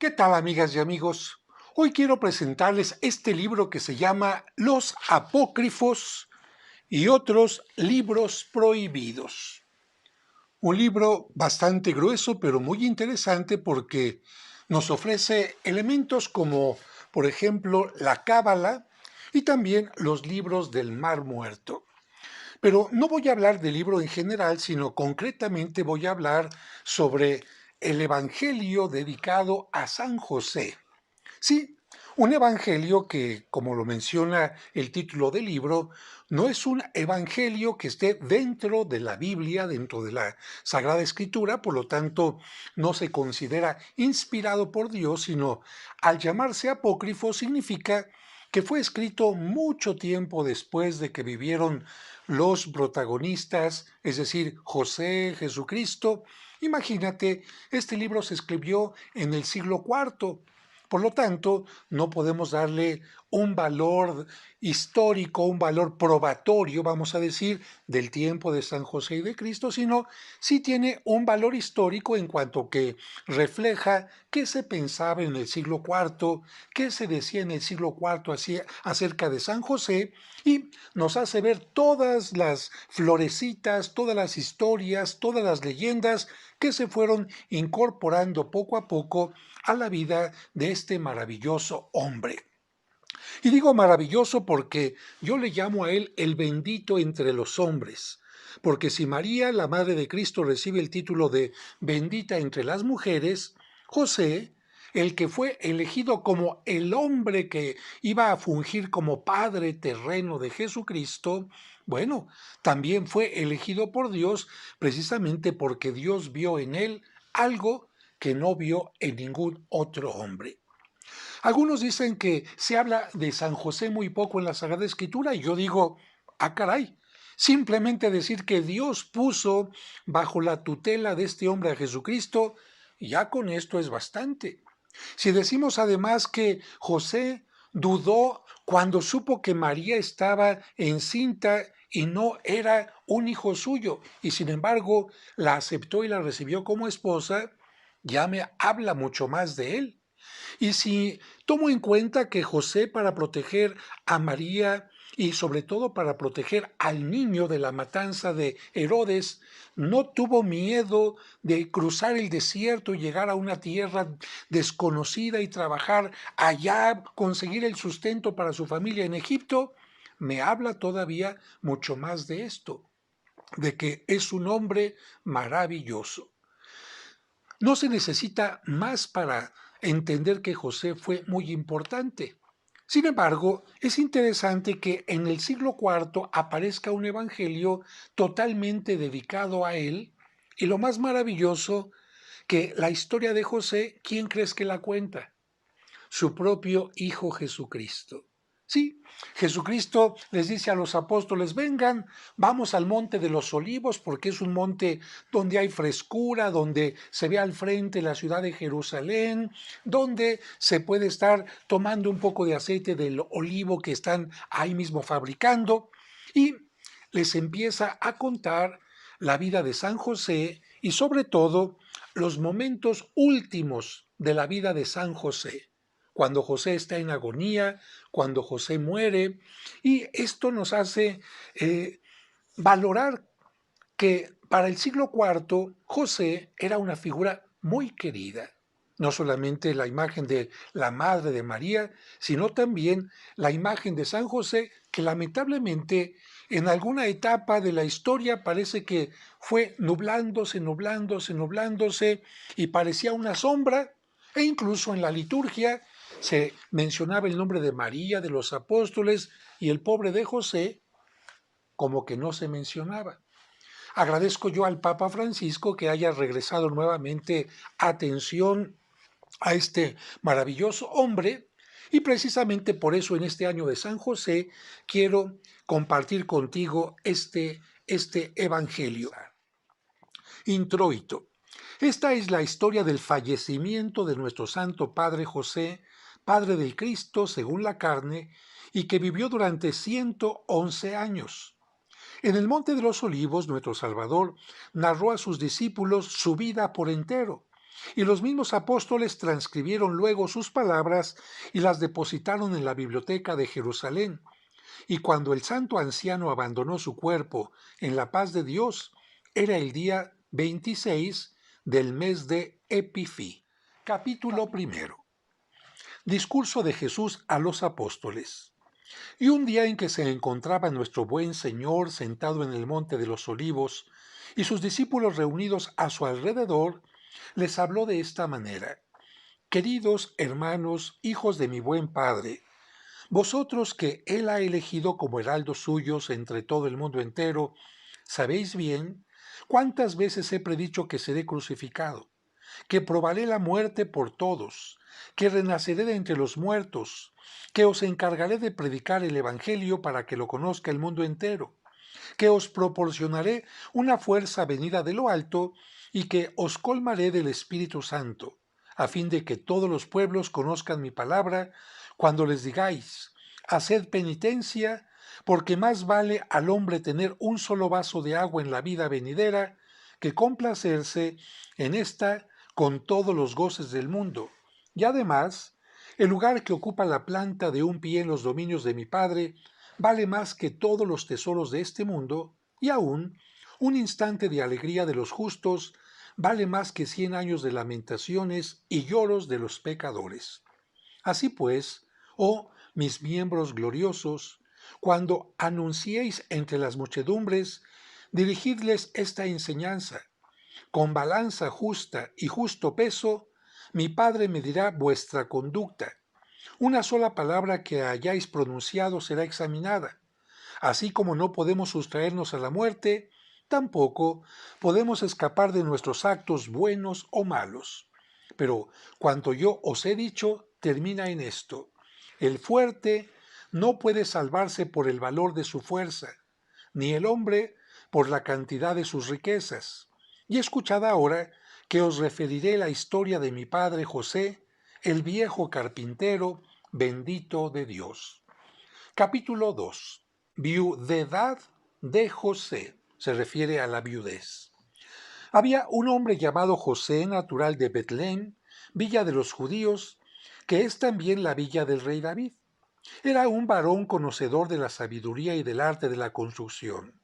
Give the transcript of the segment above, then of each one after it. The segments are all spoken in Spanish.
¿Qué tal, amigas y amigos? Hoy quiero presentarles este libro que se llama Los Apócrifos y otros libros prohibidos. Un libro bastante grueso, pero muy interesante porque nos ofrece elementos como, por ejemplo, la Cábala y también los libros del Mar Muerto. Pero no voy a hablar del libro en general, sino concretamente voy a hablar sobre el Evangelio dedicado a San José. Sí, un evangelio que, como lo menciona el título del libro, no es un evangelio que esté dentro de la Biblia, dentro de la Sagrada Escritura, por lo tanto no se considera inspirado por Dios, sino al llamarse apócrifo significa que fue escrito mucho tiempo después de que vivieron los protagonistas, es decir, José, Jesucristo. Imagínate, este libro se escribió en el siglo cuarto. Por lo tanto, no podemos darle un valor histórico, un valor probatorio, vamos a decir, del tiempo de San José y de Cristo, sino sí tiene un valor histórico en cuanto que refleja qué se pensaba en el siglo cuarto, qué se decía en el siglo cuarto acerca de San José, y nos hace ver todas las florecitas, todas las historias, todas las leyendas que se fueron incorporando poco a poco a la vida de este maravilloso hombre. Y digo maravilloso porque yo le llamo a él el bendito entre los hombres. Porque si María, la Madre de Cristo, recibe el título de bendita entre las mujeres, José, el que fue elegido como el hombre que iba a fungir como padre terreno de Jesucristo, bueno, también fue elegido por Dios precisamente porque Dios vio en él algo que no vio en ningún otro hombre. Algunos dicen que se habla de San José muy poco en la Sagrada Escritura y yo digo, ah, caray, simplemente decir que Dios puso bajo la tutela de este hombre a Jesucristo, ya con esto es bastante. Si decimos además que José dudó cuando supo que María estaba encinta y no era un hijo suyo, y sin embargo la aceptó y la recibió como esposa, ya me habla mucho más de él. Y si tomo en cuenta que José, para proteger a María y sobre todo para proteger al niño de la matanza de Herodes, no tuvo miedo de cruzar el desierto y llegar a una tierra desconocida y trabajar allá, conseguir el sustento para su familia en Egipto, me habla todavía mucho más de esto, de que es un hombre maravilloso. No se necesita más para entender que José fue muy importante. Sin embargo, es interesante que en el siglo cuarto aparezca un evangelio totalmente dedicado a él, y lo más maravilloso, que la historia de José, ¿quién crees que la cuenta? Su propio Hijo Jesucristo. Sí, Jesucristo les dice a los apóstoles, vengan, vamos al monte de los olivos, porque es un monte donde hay frescura, donde se ve al frente la ciudad de Jerusalén, donde se puede estar tomando un poco de aceite del olivo que están ahí mismo fabricando, y les empieza a contar la vida de San José y sobre todo los momentos últimos de la vida de San José, cuando José está en agonía, cuando José muere, y esto nos hace valorar que para el siglo cuarto José era una figura muy querida. No solamente la imagen de la Madre de María, sino también la imagen de San José, que lamentablemente en alguna etapa de la historia parece que fue nublándose, nublándose, nublándose, y parecía una sombra, e incluso en la liturgia se mencionaba el nombre de María, de los apóstoles, y el pobre de José como que no se mencionaba. Agradezco yo al Papa Francisco que haya regresado nuevamente atención a este maravilloso hombre, y precisamente por eso en este año de San José quiero compartir contigo este evangelio. Introito. Esta es la historia del fallecimiento de nuestro Santo Padre José, Padre del Cristo según la carne, y que vivió durante 111 años. En el Monte de los Olivos, nuestro Salvador narró a sus discípulos su vida por entero, Y los mismos apóstoles transcribieron luego sus palabras y las depositaron en la biblioteca de Jerusalén. Y cuando el santo anciano abandonó su cuerpo en la paz de Dios, era el día 26 del mes de Epifí. Capítulo primero. Discurso de Jesús a los apóstoles. Y un día en que se encontraba nuestro buen Señor sentado en el monte de los olivos, y sus discípulos reunidos a su alrededor, les habló de esta manera: Queridos hermanos, hijos de mi buen Padre, vosotros que Él ha elegido como heraldos suyos entre todo el mundo entero, sabéis bien cuántas veces he predicho que seré crucificado, que probaré la muerte por todos, que renaceré de entre los muertos, que os encargaré de predicar el Evangelio para que lo conozca el mundo entero, que os proporcionaré una fuerza venida de lo alto y que os colmaré del Espíritu Santo, a fin de que todos los pueblos conozcan mi palabra cuando les digáis: haced penitencia, porque más vale al hombre tener un solo vaso de agua en la vida venidera que complacerse en esta con todos los goces del mundo. Y además, el lugar que ocupa la planta de un pie en los dominios de mi Padre vale más que todos los tesoros de este mundo, y aún un instante de alegría de los justos vale más que 100 años de lamentaciones y lloros de los pecadores. Así pues, oh mis miembros gloriosos, cuando anunciéis entre las muchedumbres, dirigidles esta enseñanza: con balanza justa y justo peso, mi Padre medirá vuestra conducta. Una sola palabra que hayáis pronunciado será examinada. Así como no podemos sustraernos a la muerte, tampoco podemos escapar de nuestros actos buenos o malos. Pero cuanto yo os he dicho termina en esto: el fuerte no puede salvarse por el valor de su fuerza, ni el hombre por la cantidad de sus riquezas. Y escuchad ahora que os referiré la historia de mi padre José, el viejo carpintero, bendito de Dios. Capítulo 2. Viudedad de José. Se refiere a la viudez. Había un hombre llamado José, natural de Betlén, villa de los judíos, que es también la villa del rey David. Era un varón conocedor de la sabiduría y del arte de la construcción.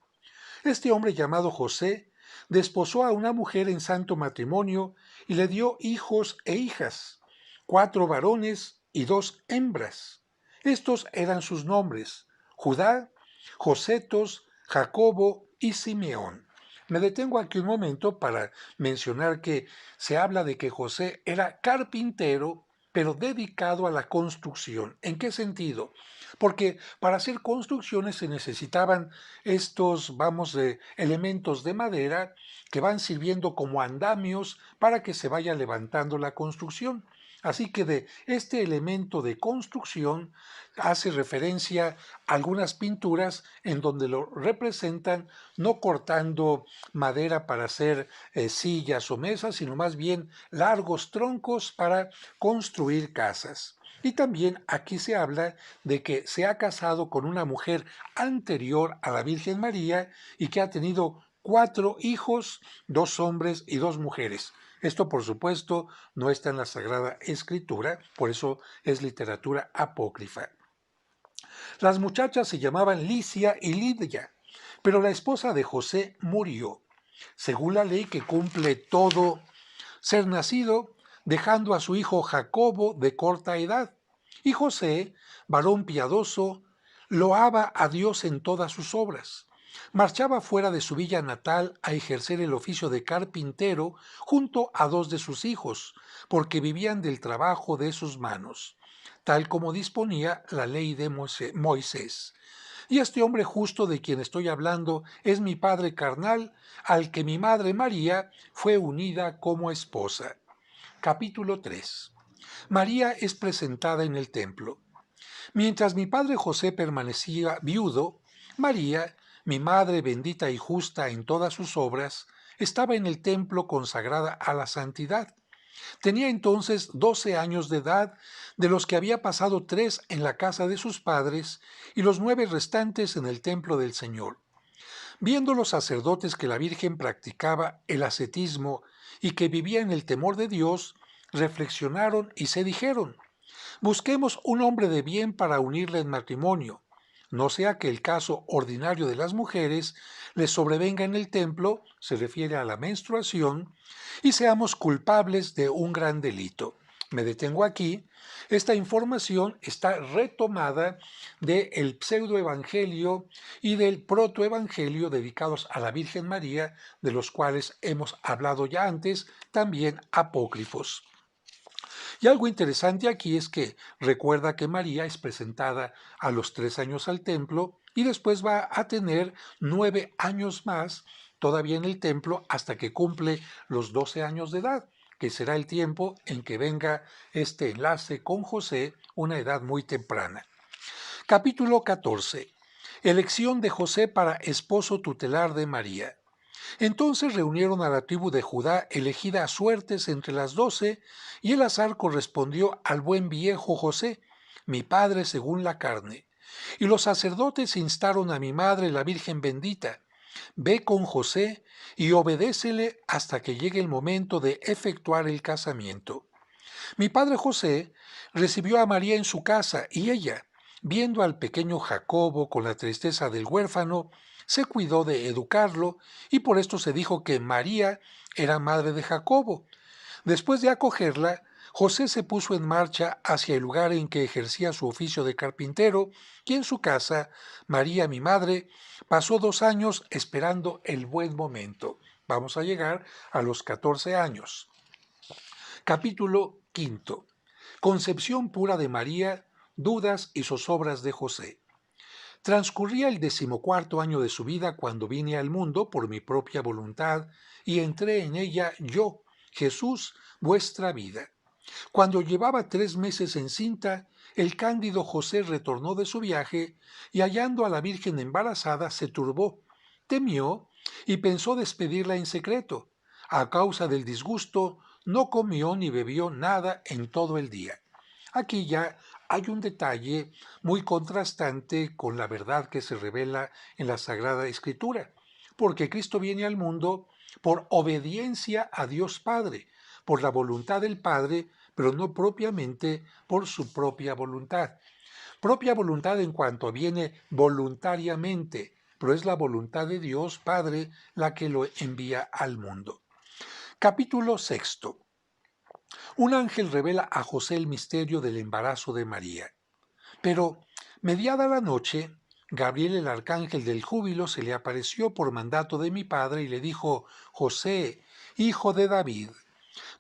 Este hombre llamado José desposó a una mujer en santo matrimonio y le dio hijos e hijas, 4 varones y 2 hembras. Estos eran sus nombres: Judá, Josetos, Jacobo y Simeón. Me detengo aquí un momento para mencionar que se habla de que José era carpintero, pero dedicado a la construcción. ¿En qué sentido? Porque para hacer construcciones se necesitaban estos, elementos de madera que van sirviendo como andamios para que se vaya levantando la construcción. Así que de este elemento de construcción hace referencia a algunas pinturas en donde lo representan no cortando madera para hacer sillas o mesas, sino más bien largos troncos para construir casas. Y también aquí se habla de que se ha casado con una mujer anterior a la Virgen María y que ha tenido 4 hijos, 2 hombres y 2 mujeres. Esto, por supuesto, no está en la Sagrada Escritura, por eso es literatura apócrifa. Las muchachas se llamaban Licia y Lidia, pero la esposa de José murió, según la ley que cumple todo ser nacido, dejando a su hijo Jacobo de corta edad. Y José, varón piadoso, loaba a Dios en todas sus obras. Marchaba fuera de su villa natal a ejercer el oficio de carpintero junto a 2 de sus hijos, porque vivían del trabajo de sus manos, tal como disponía la ley de Moisés. Y este hombre justo de quien estoy hablando es mi padre carnal, al que mi madre María fue unida como esposa. Capítulo 3. María es presentada en el templo. Mientras mi padre José permanecía viudo, María, mi madre bendita y justa en todas sus obras, estaba en el templo consagrada a la santidad. Tenía entonces 12 años de edad, de los que había pasado 3 en la casa de sus padres y los 9 restantes en el templo del Señor. Viendo los sacerdotes que la Virgen practicaba el ascetismo y que vivía en el temor de Dios, reflexionaron y se dijeron: busquemos un hombre de bien para unirle en matrimonio, no sea que el caso ordinario de las mujeres les sobrevenga en el templo, se refiere a la menstruación, y seamos culpables de un gran delito. Me detengo aquí. Esta información está retomada del pseudoevangelio y del protoevangelio dedicados a la Virgen María, de los cuales hemos hablado ya antes, también apócrifos. Y algo interesante aquí es que recuerda que María es presentada a los 3 años al templo y después va a tener 9 años más todavía en el templo hasta que cumple los 12 años de edad, que será el tiempo en que venga este enlace con José, una edad muy temprana. Capítulo 14. Elección de José para esposo tutelar de María. Entonces reunieron a la tribu de Judá elegida a suertes entre las 12, y el azar correspondió al buen viejo José, mi padre según la carne. Y los sacerdotes instaron a mi madre, la Virgen bendita: ve con José y obedécele hasta que llegue el momento de efectuar el casamiento. Mi padre José recibió a María en su casa, y ella, viendo al pequeño Jacobo con la tristeza del huérfano, se cuidó de educarlo, y por esto se dijo que María era madre de Jacobo. Después de acogerla, José se puso en marcha hacia el lugar en que ejercía su oficio de carpintero, y en su casa, María, mi madre, pasó 2 años esperando el buen momento. Vamos a llegar a los 14 años. Capítulo 5. Concepción pura de María, dudas y zozobras de José. Transcurría el 14º año de su vida cuando vine al mundo por mi propia voluntad y entré en ella yo, Jesús, vuestra vida. Cuando llevaba 3 meses encinta, el cándido José retornó de su viaje y, hallando a la Virgen embarazada, se turbó, temió y pensó despedirla en secreto. A causa del disgusto, no comió ni bebió nada en todo el día. Aquí ya hay un detalle muy contrastante con la verdad que se revela en la Sagrada Escritura, porque Cristo viene al mundo por obediencia a Dios Padre, por la voluntad del Padre, pero no propiamente por su propia voluntad. Propia voluntad en cuanto viene voluntariamente, pero es la voluntad de Dios Padre la que lo envía al mundo. Capítulo 6. Un ángel revela a José el misterio del embarazo de María. Pero, mediada la noche, Gabriel, el arcángel del júbilo, se le apareció por mandato de mi padre y le dijo: José, hijo de David,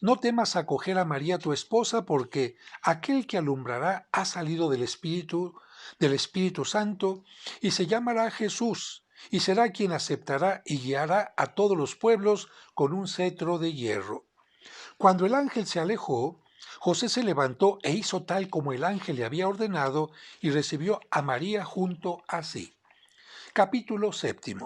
no temas acoger a María tu esposa, porque aquel que alumbrará ha salido del Espíritu Santo, y se llamará Jesús, y será quien aceptará y guiará a todos los pueblos con un cetro de hierro. Cuando el ángel se alejó, José se levantó e hizo tal como el ángel le había ordenado, y recibió a María junto a sí. Capítulo 7.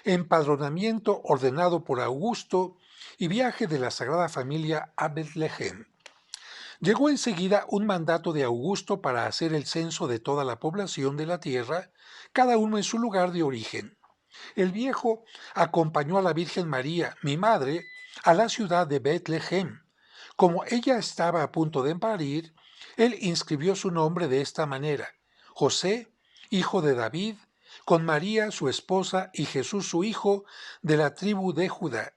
Empadronamiento ordenado por Augusto y viaje de la Sagrada Familia a Betlehem. Llegó enseguida un mandato de Augusto para hacer el censo de toda la población de la tierra, cada uno en su lugar de origen. El viejo acompañó a la Virgen María, mi madre, a la ciudad de Betlehem. Como ella estaba a punto de parir, él inscribió su nombre de esta manera: José, hijo de David, con María su esposa y Jesús su hijo, de la tribu de Judá.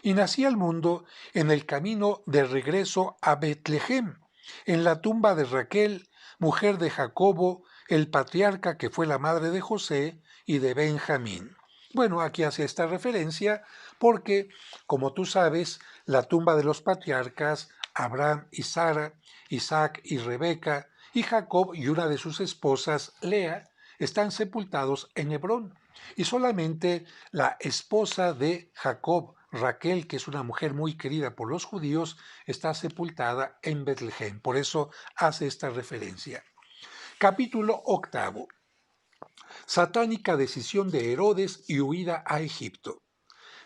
Y nací al mundo en el camino de regreso a Betlehem, en la tumba de Raquel, mujer de Jacobo, el patriarca que fue la madre de José y de Benjamín. Bueno, aquí hace esta referencia porque, como tú sabes, la tumba de los patriarcas, Abraham y Sara, Isaac y Rebeca, y Jacob y una de sus esposas, Lea, están sepultados en Hebrón. Y solamente la esposa de Jacob, Raquel, que es una mujer muy querida por los judíos, está sepultada en Betlehem. Por eso hace esta referencia. Capítulo 8. Satánica decisión de Herodes y huida a Egipto.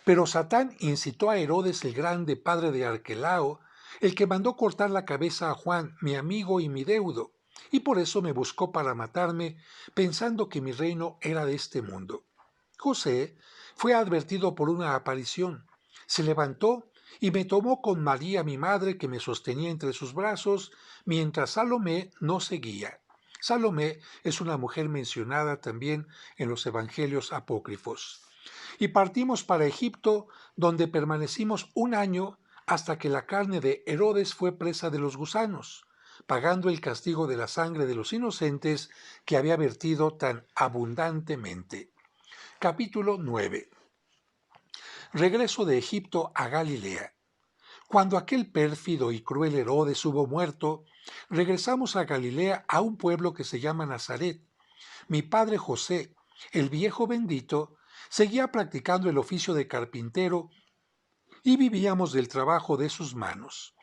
Pero Satán incitó a Herodes el Grande, padre de Arquelao, el que mandó cortar la cabeza a Juan, mi amigo y mi deudo, y por eso me buscó para matarme, pensando que mi reino era de este mundo. José fue advertido por una aparición, se levantó y me tomó con María mi madre que me sostenía entre sus brazos, mientras Salomé no seguía. Salomé es una mujer mencionada también en los evangelios apócrifos. Y partimos para Egipto, donde permanecimos un año hasta que la carne de Herodes fue presa de los gusanos, pagando el castigo de la sangre de los inocentes que había vertido tan abundantemente. Capítulo 9. Regreso de Egipto a Galilea. Cuando aquel pérfido y cruel Herodes hubo muerto, regresamos a Galilea a un pueblo que se llama Nazaret. Mi padre José, el viejo bendito, seguía practicando el oficio de carpintero y vivíamos del trabajo de sus manos.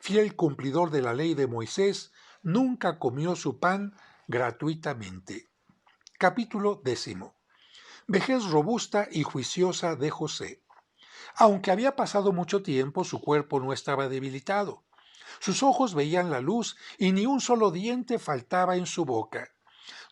Fiel cumplidor de la ley de Moisés, nunca comió su pan gratuitamente. Capítulo 10. Vejez robusta y juiciosa de José. Aunque había pasado mucho tiempo, su cuerpo no estaba debilitado. Sus ojos veían la luz y ni un solo diente faltaba en su boca.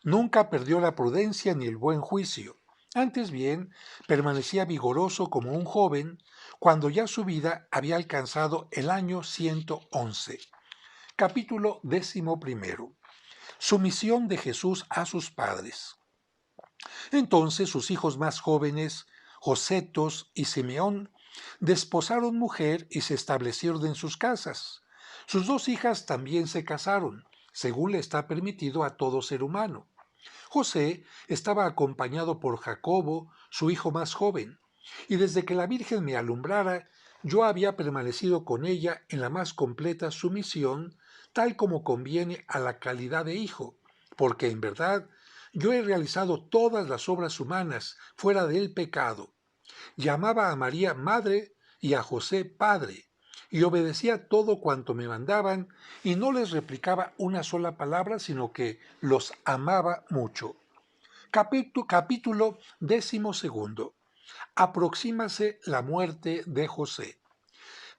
Nunca perdió la prudencia ni el buen juicio. Antes bien, permanecía vigoroso como un joven, cuando ya su vida había alcanzado el año 111. Capítulo 11. Sumisión de Jesús a sus padres. Entonces sus hijos más jóvenes, Josetos y Simeón, desposaron mujer y se establecieron en sus casas. Sus dos hijas también se casaron, según le está permitido a todo ser humano. José estaba acompañado por Jacobo, su hijo más joven, y desde que la Virgen me alumbrara, yo había permanecido con ella en la más completa sumisión, tal como conviene a la calidad de hijo, porque en verdad yo he realizado todas las obras humanas fuera del pecado. Llamaba a María madre y a José padre, y obedecía todo cuanto me mandaban, y no les replicaba una sola palabra, sino que los amaba mucho. Capítulo 12. Aproxímase la muerte de José.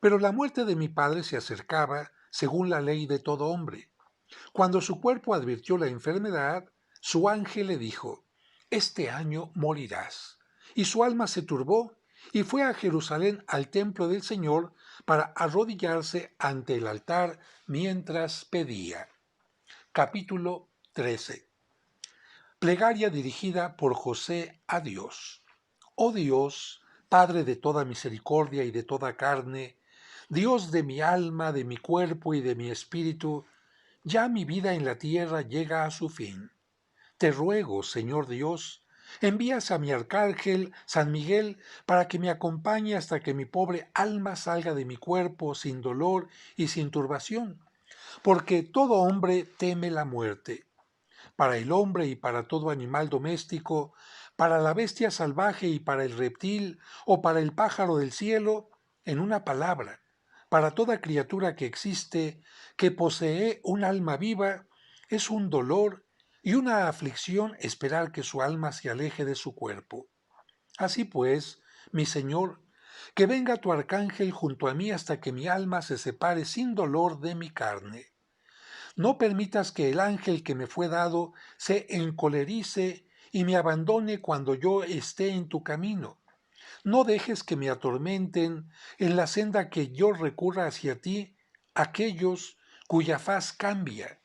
Pero la muerte de mi padre se acercaba según la ley de todo hombre. Cuando su cuerpo advirtió la enfermedad, su ángel le dijo: este año morirás. Y su alma se turbó y fue a Jerusalén al templo del Señor para arrodillarse ante el altar mientras pedía. Capítulo 13. Plegaria dirigida por José a Dios. Oh Dios, Padre de toda misericordia y de toda carne, Dios de mi alma, de mi cuerpo y de mi espíritu, ya mi vida en la tierra llega a su fin. Te ruego, Señor Dios, envías a mi arcángel San Miguel para que me acompañe hasta que mi pobre alma salga de mi cuerpo sin dolor y sin turbación, porque todo hombre teme la muerte. Para el hombre y para todo animal doméstico, para la bestia salvaje y para el reptil o para el pájaro del cielo, en una palabra, para toda criatura que existe, que posee un alma viva, es un dolor y una aflicción esperar que su alma se aleje de su cuerpo. Así pues, mi Señor, que venga tu arcángel junto a mí hasta que mi alma se separe sin dolor de mi carne. No permitas que el ángel que me fue dado se encolerice y me abandone cuando yo esté en tu camino. No dejes que me atormenten en la senda que yo recurra hacia ti aquellos cuya faz cambia.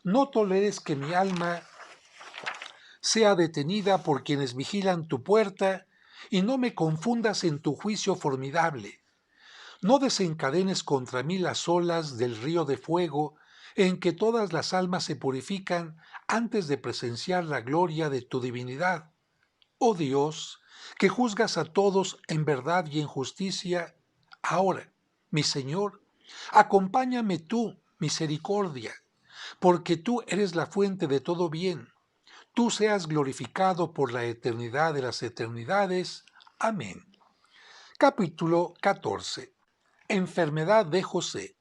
No toleres que mi alma sea detenida por quienes vigilan tu puerta y no me confundas en tu juicio formidable. No desencadenes contra mí las olas del río de fuego en que todas las almas se purifican antes de presenciar la gloria de tu divinidad. Oh Dios, que juzgas a todos en verdad y en justicia, ahora, mi Señor, acompáñame tú, misericordia, porque tú eres la fuente de todo bien. Tú seas glorificado por la eternidad de las eternidades. Amén. Capítulo 14. Enfermedad de José.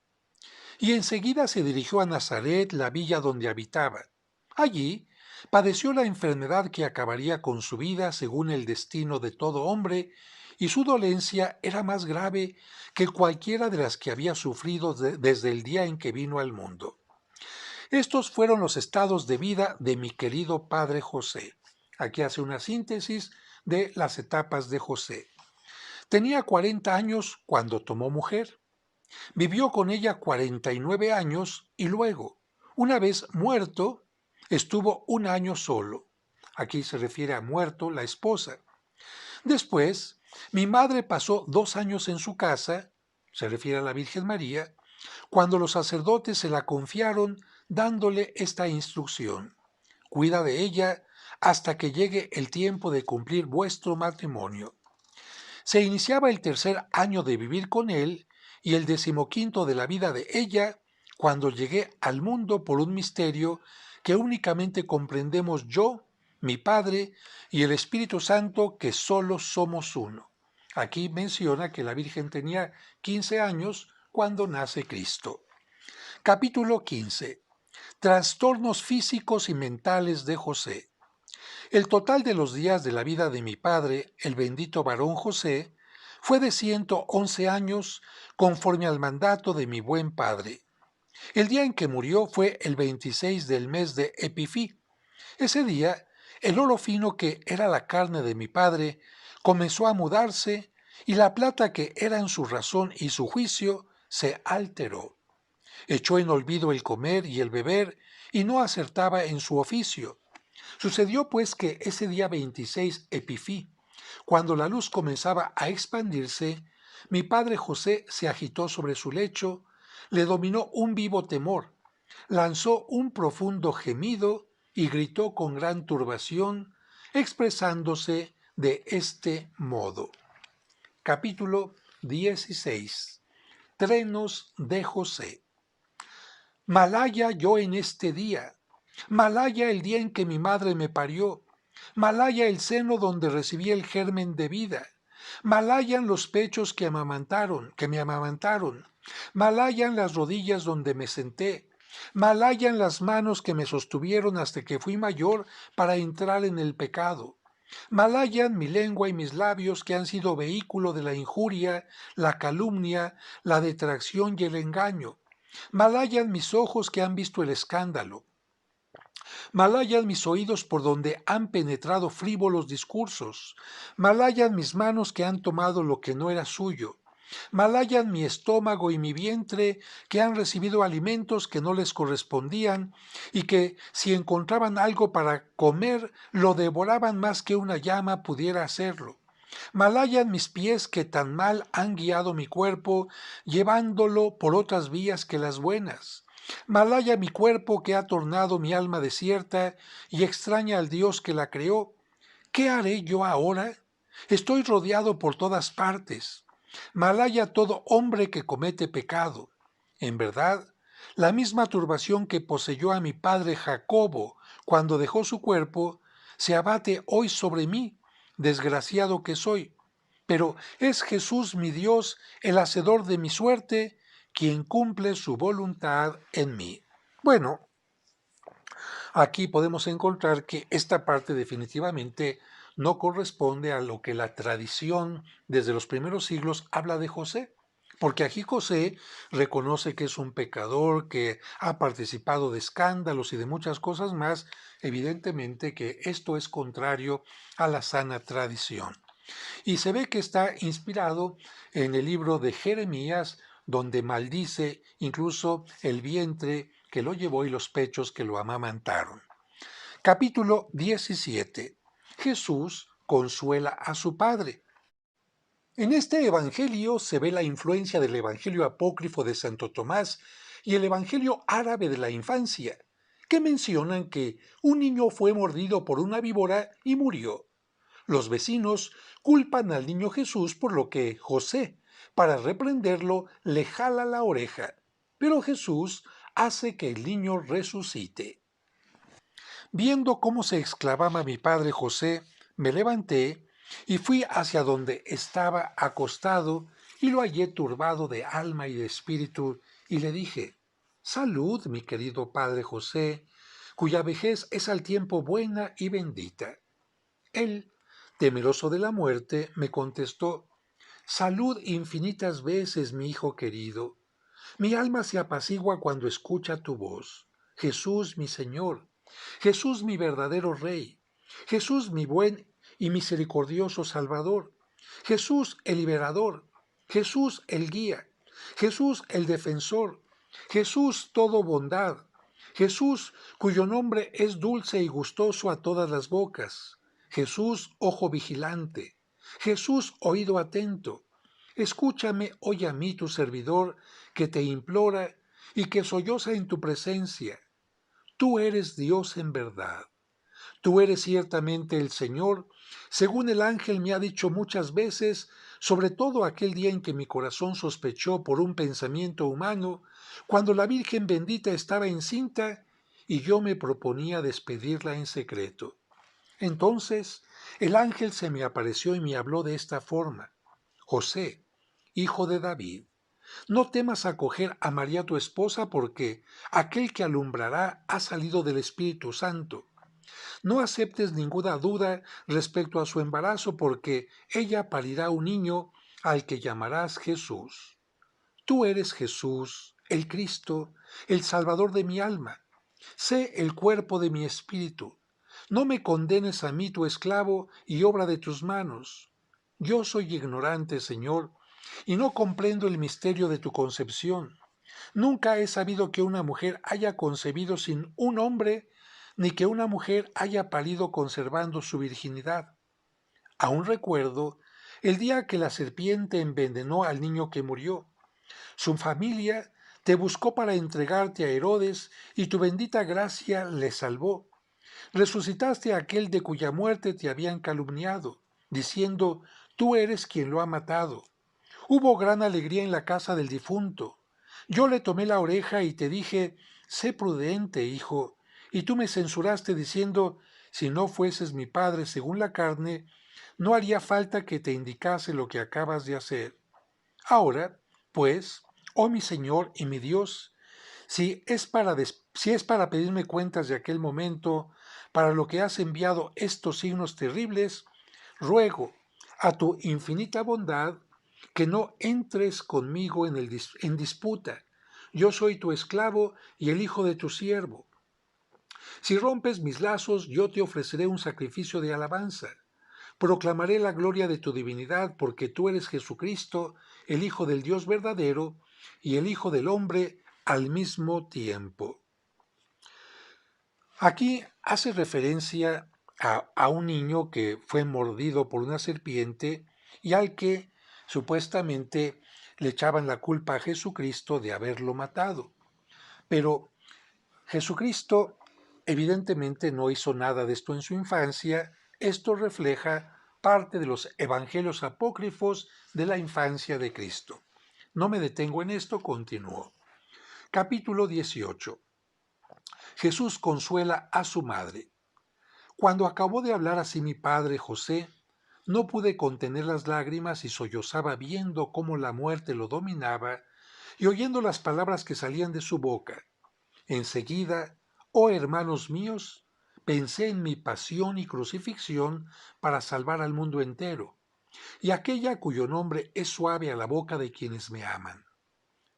Y enseguida se dirigió a Nazaret, la villa donde habitaba. Allí padeció la enfermedad que acabaría con su vida según el destino de todo hombre, y su dolencia era más grave que cualquiera de las que había sufrido desde el día en que vino al mundo. Estos fueron los estados de vida de mi querido padre José. Aquí hace una síntesis de las etapas de José. Tenía 40 años cuando tomó mujer. Vivió con ella 49 años y luego, una vez muerto, estuvo un año solo. Aquí se refiere a muerto la esposa. Después, mi madre pasó 2 años en su casa, se refiere a la Virgen María, cuando los sacerdotes se la confiaron dándole esta instrucción: cuida de ella hasta que llegue el tiempo de cumplir vuestro matrimonio. Se iniciaba el tercer año de vivir con él y el 15º de la vida de ella, cuando llegué al mundo por un misterio que únicamente comprendemos yo, mi Padre y el Espíritu Santo, que solo somos uno. Aquí menciona que la Virgen tenía 15 años cuando nace Cristo. Capítulo 15. Trastornos físicos y mentales de José. El total de los días de la vida de mi padre, el bendito varón José, fue de 111 años, conforme al mandato de mi buen padre. El día en que murió fue el 26 del mes de Epifí. Ese día, el oro fino que era la carne de mi padre comenzó a mudarse, y la plata que era en su razón y su juicio se alteró. Echó en olvido el comer y el beber, y no acertaba en su oficio. Sucedió pues que ese día 26 Epifí, cuando la luz comenzaba a expandirse, mi padre José se agitó sobre su lecho, le dominó un vivo temor, lanzó un profundo gemido y gritó con gran turbación, expresándose de este modo. Capítulo 16. Trenos de José. Malaya yo en este día, malaya el día en que mi madre me parió, malaya el seno donde recibí el germen de vida, malayan los pechos que me amamantaron, malayan las rodillas donde me senté, malayan las manos que me sostuvieron hasta que fui mayor para entrar en el pecado. Malayan mi lengua y mis labios que han sido vehículo de la injuria, la calumnia, la detracción y el engaño. Malayan mis ojos que han visto el escándalo. Malayan mis oídos por donde han penetrado frívolos discursos. Malayan mis manos que han tomado lo que no era suyo. Malayan mi estómago y mi vientre que han recibido alimentos que no les correspondían y que, si encontraban algo para comer, lo devoraban más que una llama pudiera hacerlo. Malayan mis pies que tan mal han guiado mi cuerpo, llevándolo por otras vías que las buenas. Malaya mi cuerpo que ha tornado mi alma desierta y extraña al Dios que la creó. ¿Qué haré yo ahora? Estoy rodeado por todas partes. Malaya todo hombre que comete pecado. En verdad, la misma turbación que poseyó a mi padre Jacobo cuando dejó su cuerpo, se abate hoy sobre mí, desgraciado que soy. Pero es Jesús mi Dios, el hacedor de mi suerte, quien cumple su voluntad en mí. Bueno, aquí podemos encontrar que esta parte definitivamente no corresponde a lo que la tradición desde los primeros siglos habla de José, porque aquí José reconoce que es un pecador, que ha participado de escándalos y de muchas cosas más, evidentemente que esto es contrario a la sana tradición. Y se ve que está inspirado en el libro de Jeremías, donde maldice incluso el vientre que lo llevó y los pechos que lo amamantaron. Capítulo 17. Jesús consuela a su padre. En este evangelio se ve la influencia del evangelio apócrifo de Santo Tomás y el evangelio árabe de la infancia, que mencionan que un niño fue mordido por una víbora y murió. Los vecinos culpan al niño Jesús por lo que José, para reprenderlo, le jala la oreja, pero Jesús hace que el niño resucite. Viendo cómo se exclamaba mi padre José, me levanté y fui hacia donde estaba acostado y lo hallé turbado de alma y de espíritu, y le dije: Salud, mi querido padre José, cuya vejez es al tiempo buena y bendita. Él, temeroso de la muerte, me contestó: Salud infinitas veces, mi hijo querido. Mi alma se apacigua cuando escucha tu voz. Jesús, mi Señor. Jesús, mi verdadero Rey. Jesús, mi buen y misericordioso Salvador. Jesús el liberador, Jesús el guía, Jesús el defensor, Jesús todo bondad, Jesús cuyo nombre es dulce y gustoso a todas las bocas, Jesús ojo vigilante, Jesús oído atento. Escúchame hoy a mí tu servidor que te implora y que solloza en tu presencia. Tú eres Dios en verdad. Tú eres ciertamente el Señor, según el ángel me ha dicho muchas veces, sobre todo aquel día en que mi corazón sospechó por un pensamiento humano, cuando la Virgen bendita estaba encinta y yo me proponía despedirla en secreto. Entonces el ángel se me apareció y me habló de esta forma: José, hijo de David, no temas acoger a María tu esposa, porque aquel que alumbrará ha salido del Espíritu Santo. No aceptes ninguna duda respecto a su embarazo, porque ella parirá un niño al que llamarás Jesús. Tú eres Jesús, el Cristo, el Salvador de mi alma. Sé el cuerpo de mi espíritu. No me condenes a mí, tu esclavo, y obra de tus manos. Yo soy ignorante, Señor, y no comprendo el misterio de tu concepción. Nunca he sabido que una mujer haya concebido sin un hombre, ni que una mujer haya parido conservando su virginidad. Aún recuerdo el día que la serpiente envenenó al niño que murió. Su familia te buscó para entregarte a Herodes y tu bendita gracia le salvó. Resucitaste a aquel de cuya muerte te habían calumniado, diciendo, tú eres quien lo ha matado. Hubo gran alegría en la casa del difunto. Yo le tomé la oreja y te dije, sé prudente, hijo, y tú me censuraste diciendo, si no fueses mi padre según la carne, no haría falta que te indicase lo que acabas de hacer. Ahora, pues, oh mi Señor y mi Dios, si es para pedirme cuentas de aquel momento, para lo que has enviado estos signos terribles, ruego a tu infinita bondad que no entres conmigo en disputa. Yo soy tu esclavo y el hijo de tu siervo. Si rompes mis lazos, yo te ofreceré un sacrificio de alabanza. Proclamaré la gloria de tu divinidad, porque tú eres Jesucristo, el Hijo del Dios verdadero y el Hijo del hombre al mismo tiempo. Aquí hace referencia a un niño que fue mordido por una serpiente y al que supuestamente le echaban la culpa a Jesucristo de haberlo matado. Pero Jesucristo evidentemente no hizo nada de esto en su infancia. Esto refleja parte de los evangelios apócrifos de la infancia de Cristo. No me detengo en esto, continúo. Capítulo 18. Jesús consuela a su madre. Cuando acabó de hablar así mi padre José, no pude contener las lágrimas y sollozaba viendo cómo la muerte lo dominaba y oyendo las palabras que salían de su boca. Enseguida, oh hermanos míos, pensé en mi pasión y crucifixión para salvar al mundo entero, y aquella cuyo nombre es suave a la boca de quienes me aman.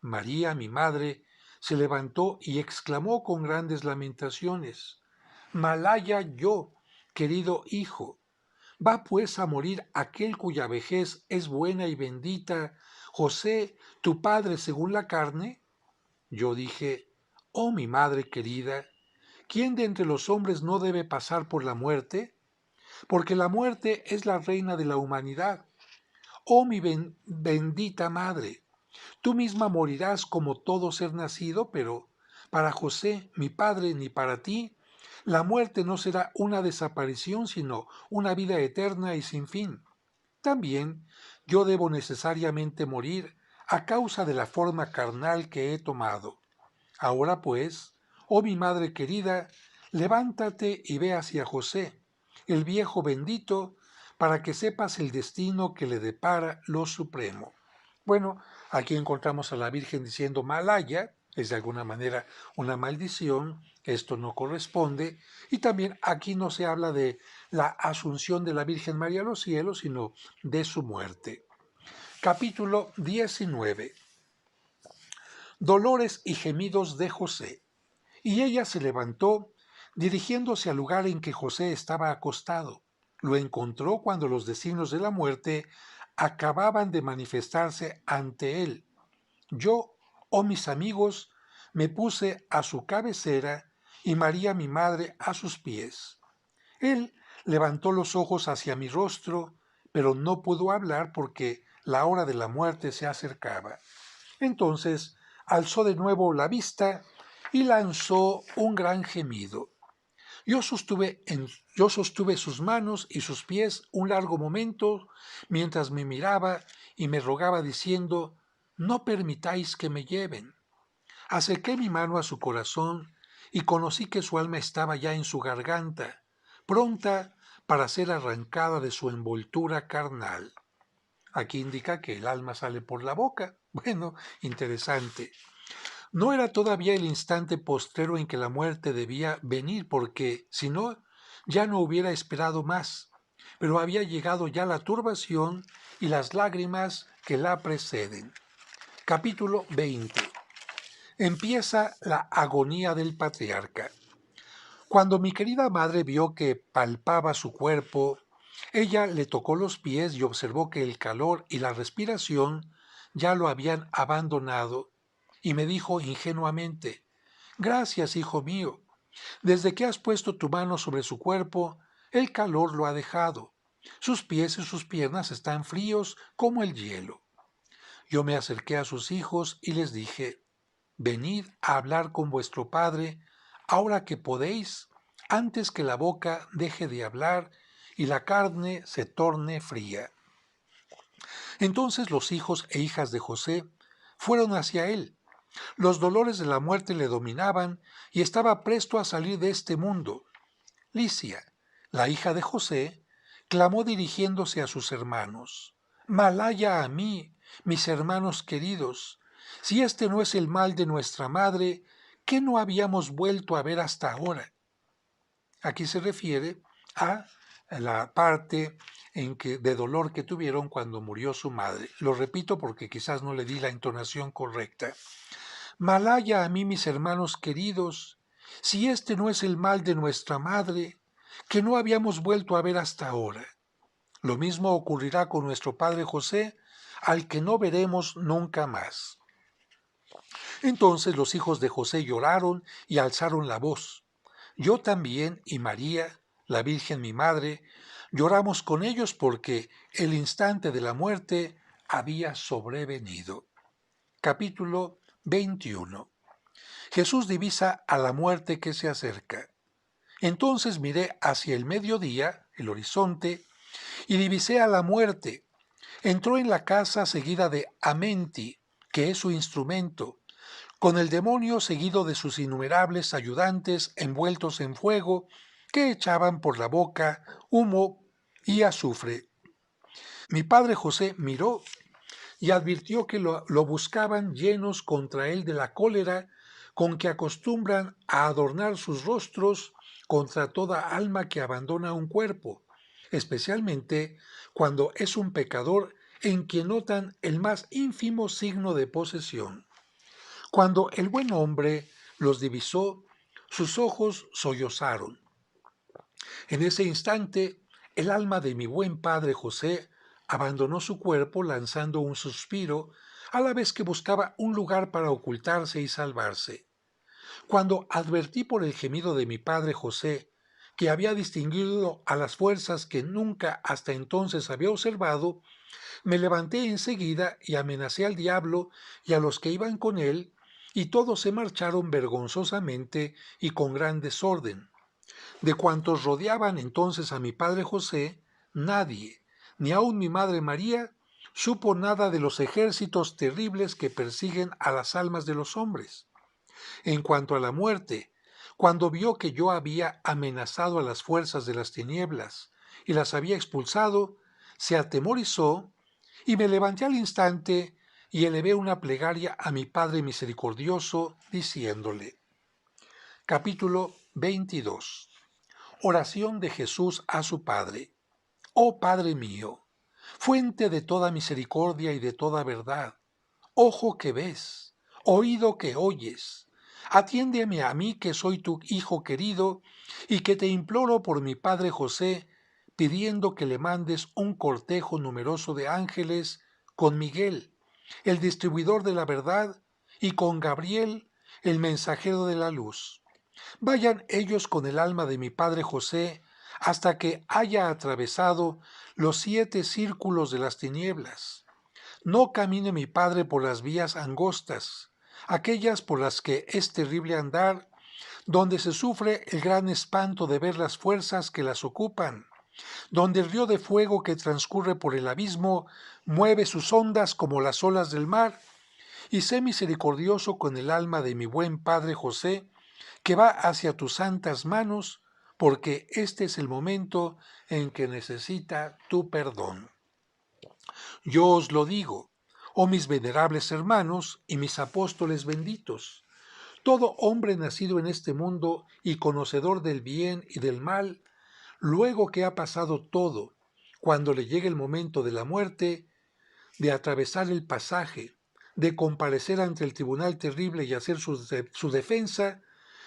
María, mi madre, se levantó y exclamó con grandes lamentaciones, Malaya yo, querido hijo, ¿va pues a morir aquel cuya vejez es buena y bendita, José, tu padre según la carne? Yo dije, oh mi madre querida, ¿quién de entre los hombres no debe pasar por la muerte? Porque la muerte es la reina de la humanidad. Oh mi bendita madre, tú misma morirás como todo ser nacido, pero para José, mi padre, ni para ti, la muerte no será una desaparición, sino una vida eterna y sin fin. También yo debo necesariamente morir a causa de la forma carnal que he tomado. Ahora pues, oh mi madre querida, levántate y ve hacia José, el viejo bendito, para que sepas el destino que le depara lo supremo. Bueno, aquí encontramos a la Virgen diciendo Malaya, es de alguna manera una maldición, esto no corresponde, y también aquí no se habla de la asunción de la Virgen María a los cielos, sino de su muerte. Capítulo 19. Dolores y gemidos de José. Y ella se levantó, dirigiéndose al lugar en que José estaba acostado. Lo encontró cuando los designios de la muerte acababan de manifestarse ante él. Yo, oh mis amigos, me puse a su cabecera y María mi madre a sus pies. Él levantó los ojos hacia mi rostro, pero no pudo hablar porque la hora de la muerte se acercaba. Entonces alzó de nuevo la vista y lanzó un gran gemido. Yo sostuve sus manos y sus pies un largo momento mientras me miraba y me rogaba diciendo, no permitáis que me lleven. Acerqué mi mano a su corazón y conocí que su alma estaba ya en su garganta, pronta para ser arrancada de su envoltura carnal. Aquí indica que el alma sale por la boca. Bueno, interesante. No era todavía el instante postrero en que la muerte debía venir, porque, si no, ya no hubiera esperado más, pero había llegado ya la turbación y las lágrimas que la preceden. Capítulo 20. Empieza la agonía del patriarca. Cuando mi querida madre vio que palpaba su cuerpo, ella le tocó los pies y observó que el calor y la respiración ya lo habían abandonado, y me dijo ingenuamente, gracias, hijo mío, desde que has puesto tu mano sobre su cuerpo, el calor lo ha dejado. Sus pies y sus piernas están fríos como el hielo. Yo me acerqué a sus hijos y les dije, venid a hablar con vuestro padre, ahora que podéis, antes que la boca deje de hablar y la carne se torne fría. Entonces los hijos e hijas de José fueron hacia él. Los dolores de la muerte le dominaban y estaba presto a salir de este mundo. Licia, la hija de José, clamó dirigiéndose a sus hermanos, Malaya a mí, mis hermanos queridos, si este no es el mal de nuestra madre, ¿qué no habíamos vuelto a ver hasta ahora? Aquí se refiere a la parte de dolor que tuvieron cuando murió su madre. Lo repito porque quizás no le di la entonación correcta. Malaya a mí, mis hermanos queridos, si este no es el mal de nuestra madre, que no habíamos vuelto a ver hasta ahora. Lo mismo ocurrirá con nuestro padre José, al que no veremos nunca más. Entonces los hijos de José lloraron y alzaron la voz. Yo también y María, la Virgen mi madre, lloramos con ellos porque el instante de la muerte había sobrevenido. Capítulo 21. Jesús divisa a la muerte que se acerca. Entonces miré hacia el mediodía, el horizonte, y divisé a la muerte. Entró en la casa seguida de Amenti, que es su instrumento, con el demonio seguido de sus innumerables ayudantes envueltos en fuego, que echaban por la boca humo y azufre. Mi padre José miró y advirtió que lo buscaban llenos contra él de la cólera con que acostumbran a adornar sus rostros contra toda alma que abandona un cuerpo, especialmente cuando es un pecador en quien notan el más ínfimo signo de posesión. Cuando el buen hombre los divisó, sus ojos sollozaron. En ese instante, el alma de mi buen padre José abandonó su cuerpo lanzando un suspiro, a la vez que buscaba un lugar para ocultarse y salvarse. Cuando advertí por el gemido de mi padre José que había distinguido a las fuerzas que nunca hasta entonces había observado, me levanté enseguida y amenacé al diablo y a los que iban con él, y todos se marcharon vergonzosamente y con gran desorden. De cuantos rodeaban entonces a mi padre José, nadie, ni aun mi madre María, supo nada de los ejércitos terribles que persiguen a las almas de los hombres. En cuanto a la muerte, cuando vio que yo había amenazado a las fuerzas de las tinieblas y las había expulsado, se atemorizó y me levanté al instante y elevé una plegaria a mi Padre misericordioso, diciéndole. Capítulo 22. Oración de Jesús a su Padre. Oh Padre mío, fuente de toda misericordia y de toda verdad, ojo que ves, oído que oyes, atiéndeme a mí que soy tu Hijo querido y que te imploro por mi Padre José, pidiendo que le mandes un cortejo numeroso de ángeles con Miguel, el distribuidor de la verdad, y con Gabriel, el mensajero de la luz. Vayan ellos con el alma de mi padre José hasta que haya atravesado los 7 círculos de las tinieblas. No camine mi padre por las vías angostas, aquellas por las que es terrible andar, donde se sufre el gran espanto de ver las fuerzas que las ocupan, donde el río de fuego que transcurre por el abismo mueve sus ondas como las olas del mar, y sé misericordioso con el alma de mi buen padre José, que va hacia tus santas manos, porque este es el momento en que necesita tu perdón. Yo os lo digo, oh mis venerables hermanos y mis apóstoles benditos, todo hombre nacido en este mundo y conocedor del bien y del mal, luego que ha pasado todo, cuando le llegue el momento de la muerte, de atravesar el pasaje, de comparecer ante el tribunal terrible y hacer su defensa,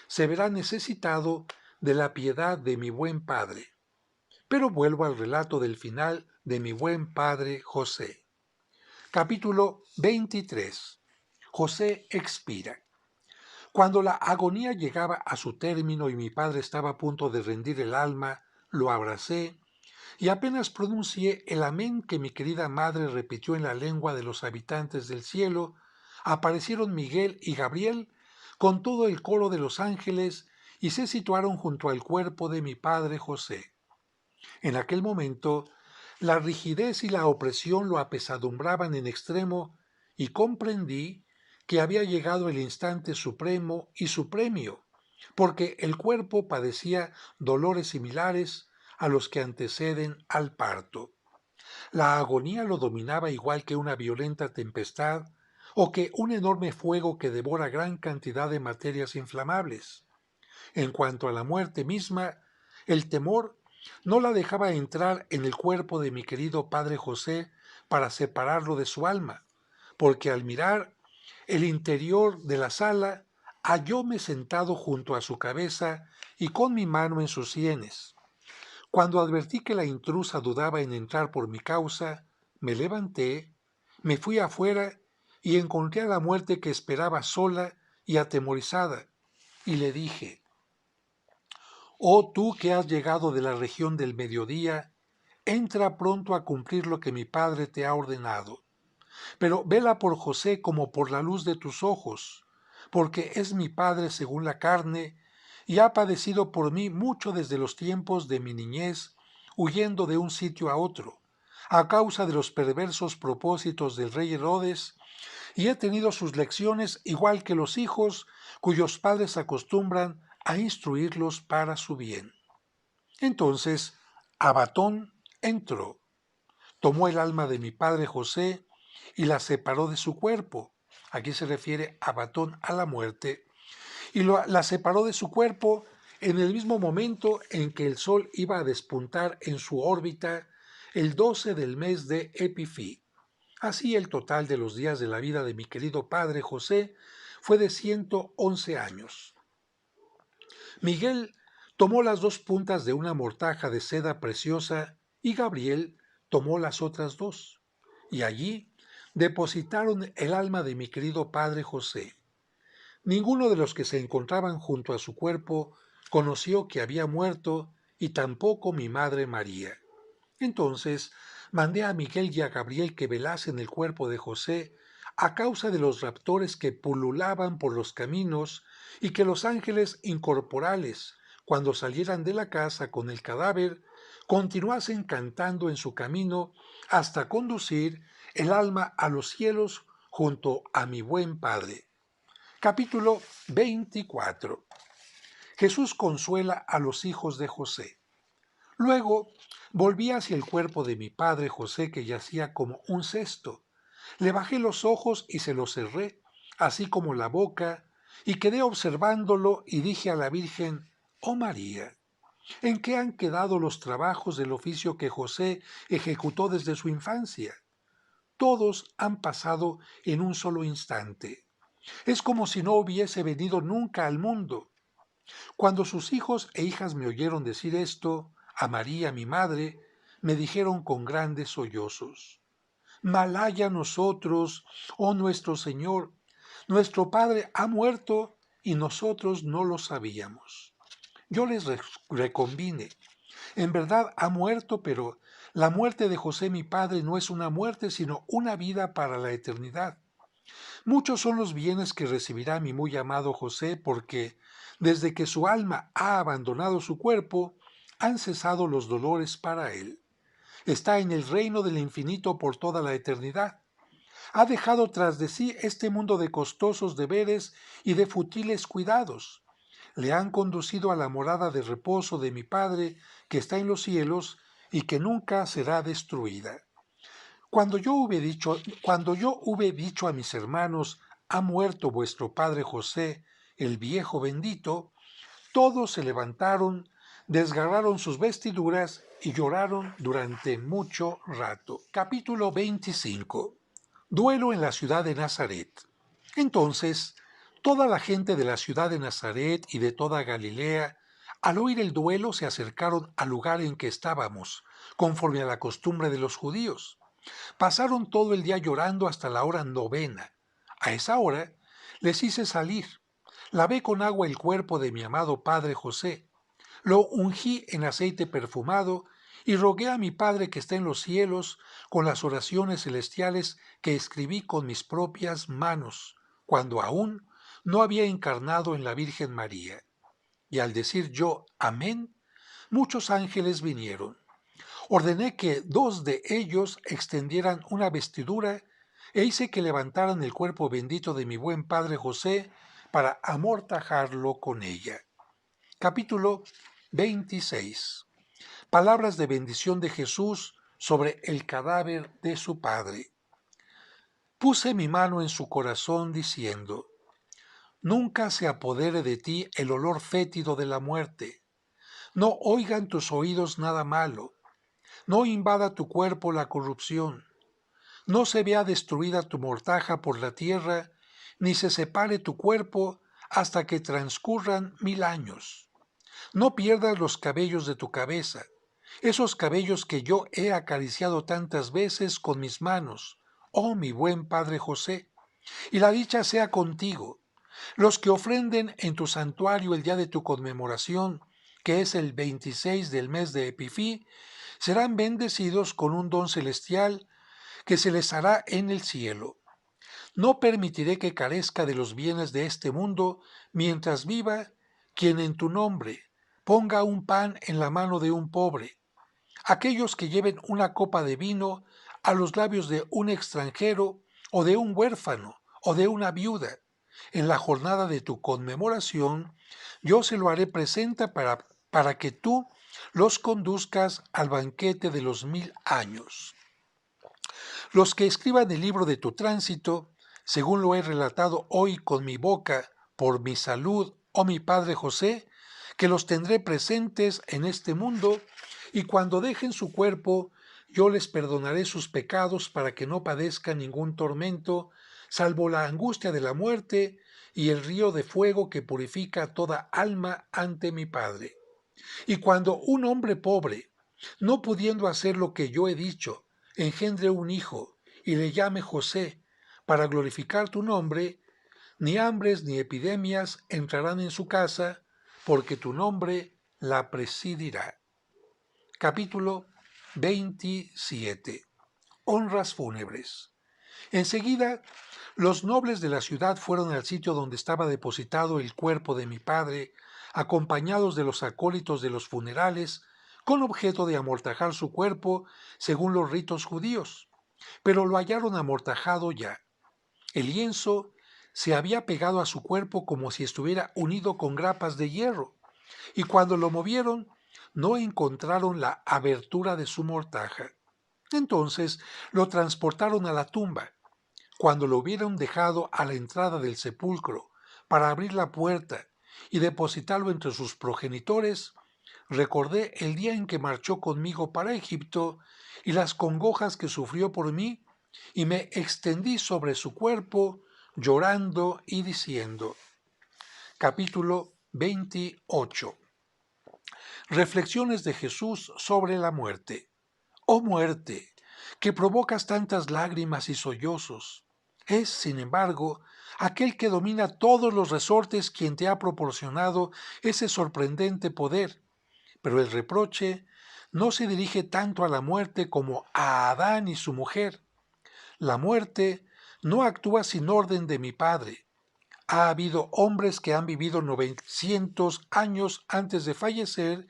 se verá necesitado de la piedad de mi buen padre. Pero vuelvo al relato del final de mi buen padre José. Capítulo 23. José expira. Cuando la agonía llegaba a su término y mi padre estaba a punto de rendir el alma, lo abracé y apenas pronuncié el amén que mi querida madre repitió en la lengua de los habitantes del cielo, aparecieron Miguel y Gabriel con todo el coro de los ángeles y se situaron junto al cuerpo de mi padre José. En aquel momento, la rigidez y la opresión lo apesadumbraban en extremo y comprendí que había llegado el instante supremo y su premio, porque el cuerpo padecía dolores similares a los que anteceden al parto. La agonía lo dominaba igual que una violenta tempestad o que un enorme fuego que devora gran cantidad de materias inflamables. En cuanto a la muerte misma, el temor no la dejaba entrar en el cuerpo de mi querido padre José para separarlo de su alma, porque al mirar el interior de la sala, hallóme sentado junto a su cabeza y con mi mano en sus sienes. Cuando advertí que la intrusa dudaba en entrar por mi causa, me levanté, me fui afuera y encontré a la muerte que esperaba sola y atemorizada, y le dije: «Oh tú que has llegado de la región del mediodía, entra pronto a cumplir lo que mi padre te ha ordenado. Pero vela por José como por la luz de tus ojos, porque es mi padre según la carne, y ha padecido por mí mucho desde los tiempos de mi niñez, huyendo de un sitio a otro, a causa de los perversos propósitos del rey Herodes, y he tenido sus lecciones igual que los hijos cuyos padres acostumbran a instruirlos para su bien». Entonces Abatón entró, tomó el alma de mi padre José y la separó de su cuerpo. Aquí se refiere Abatón a la muerte, y la separó de su cuerpo en el mismo momento en que el sol iba a despuntar en su órbita el 12 del mes de Epifí. Así el total de los días de la vida de mi querido padre José fue de 111 años. Miguel tomó las 2 puntas de una mortaja de seda preciosa y Gabriel tomó las otras 2, y allí depositaron el alma de mi querido padre José. Ninguno de los que se encontraban junto a su cuerpo conoció que había muerto, y tampoco mi madre María. Entonces mandé a Miguel y a Gabriel que velasen el cuerpo de José a causa de los raptores que pululaban por los caminos, y que los ángeles incorporales, cuando salieran de la casa con el cadáver, continuasen cantando en su camino hasta conducir el alma a los cielos junto a mi buen Padre. Capítulo 24. Jesús consuela a los hijos de José. Luego volví hacia el cuerpo de mi padre José, que yacía como un cesto. Le bajé los ojos y se los cerré, así como la boca, y quedé observándolo y dije a la Virgen: «Oh María, ¿en qué han quedado los trabajos del oficio que José ejecutó desde su infancia? Todos han pasado en un solo instante. Es como si no hubiese venido nunca al mundo». Cuando sus hijos e hijas me oyeron decir esto, a María mi madre, me dijeron con grandes sollozos: Mal haya nosotros, oh nuestro Señor, nuestro Padre ha muerto y nosotros no lo sabíamos. Yo les reconvine: en verdad ha muerto, pero la muerte de José mi padre no es una muerte, sino una vida para la eternidad. Muchos son los bienes que recibirá mi muy amado José, porque desde que su alma ha abandonado su cuerpo, han cesado los dolores para él. Está en el reino del infinito por toda la eternidad. Ha dejado tras de sí este mundo de costosos deberes y de futiles cuidados. Le han conducido a la morada de reposo de mi Padre, que está en los cielos y que nunca será destruida. Cuando yo hube dicho a mis hermanos: ha muerto vuestro padre José, el viejo bendito, todos se levantaron, desgarraron sus vestiduras y lloraron durante mucho rato. Capítulo 25. Duelo en la ciudad de Nazaret. Entonces, toda la gente de la ciudad de Nazaret y de toda Galilea, al oír el duelo, se acercaron al lugar en que estábamos, conforme a la costumbre de los judíos. Pasaron todo el día llorando hasta la hora novena. A esa hora les hice salir. Lavé con agua el cuerpo de mi amado padre José. Lo ungí en aceite perfumado y rogué a mi Padre que está en los cielos con las oraciones celestiales que escribí con mis propias manos, cuando aún no había encarnado en la Virgen María. Y al decir yo amén, muchos ángeles vinieron. Ordené que 2 de ellos extendieran una vestidura e hice que levantaran el cuerpo bendito de mi buen padre José para amortajarlo con ella. Capítulo 26. Palabras de bendición de Jesús sobre el cadáver de su padre. Puse mi mano en su corazón diciendo: Nunca se apodere de ti el olor fétido de la muerte. No oigan tus oídos nada malo. No invada tu cuerpo la corrupción. No se vea destruida tu mortaja por la tierra, ni se separe tu cuerpo hasta que transcurran 1000 años. No pierdas los cabellos de tu cabeza, esos cabellos que yo he acariciado tantas veces con mis manos, oh mi buen padre José, y la dicha sea contigo. Los que ofrenden en tu santuario el día de tu conmemoración, que es el 26 del mes de Epifí, serán bendecidos con un don celestial que se les hará en el cielo. No permitiré que carezca de los bienes de este mundo mientras viva quien en tu nombre ponga un pan en la mano de un pobre, aquellos que lleven una copa de vino a los labios de un extranjero o de un huérfano o de una viuda. En la jornada de tu conmemoración, yo se lo haré presente para que tú los conduzcas al banquete de los 1000 años. Los que escriban el libro de tu tránsito, según lo he relatado hoy con mi boca, por mi salud, oh mi Padre José, que los tendré presentes en este mundo, y cuando dejen su cuerpo, yo les perdonaré sus pecados para que no padezcan ningún tormento, salvo la angustia de la muerte y el río de fuego que purifica toda alma ante mi Padre. Y cuando un hombre pobre, no pudiendo hacer lo que yo he dicho, engendre un hijo y le llame José, para glorificar tu nombre, ni hambres ni epidemias entrarán en su casa, porque tu nombre la presidirá. Capítulo 27. Honras fúnebres. Enseguida, los nobles de la ciudad fueron al sitio donde estaba depositado el cuerpo de mi padre, acompañados de los acólitos de los funerales, con objeto de amortajar su cuerpo según los ritos judíos. Pero lo hallaron amortajado ya. El lienzo se había pegado a su cuerpo como si estuviera unido con grapas de hierro, y cuando lo movieron, no encontraron la abertura de su mortaja. Entonces lo transportaron a la tumba. Cuando lo hubieron dejado a la entrada del sepulcro para abrir la puerta y depositarlo entre sus progenitores, recordé el día en que marchó conmigo para Egipto y las congojas que sufrió por mí, y me extendí sobre su cuerpo, llorando y diciendo. Capítulo 28. Reflexiones de Jesús sobre la muerte. Oh muerte, que provocas tantas lágrimas y sollozos. Es, sin embargo, aquel que domina todos los resortes quien te ha proporcionado ese sorprendente poder. Pero el reproche no se dirige tanto a la muerte como a Adán y su mujer. La muerte no actúa sin orden de mi Padre. Ha habido hombres que han vivido 900 años antes de fallecer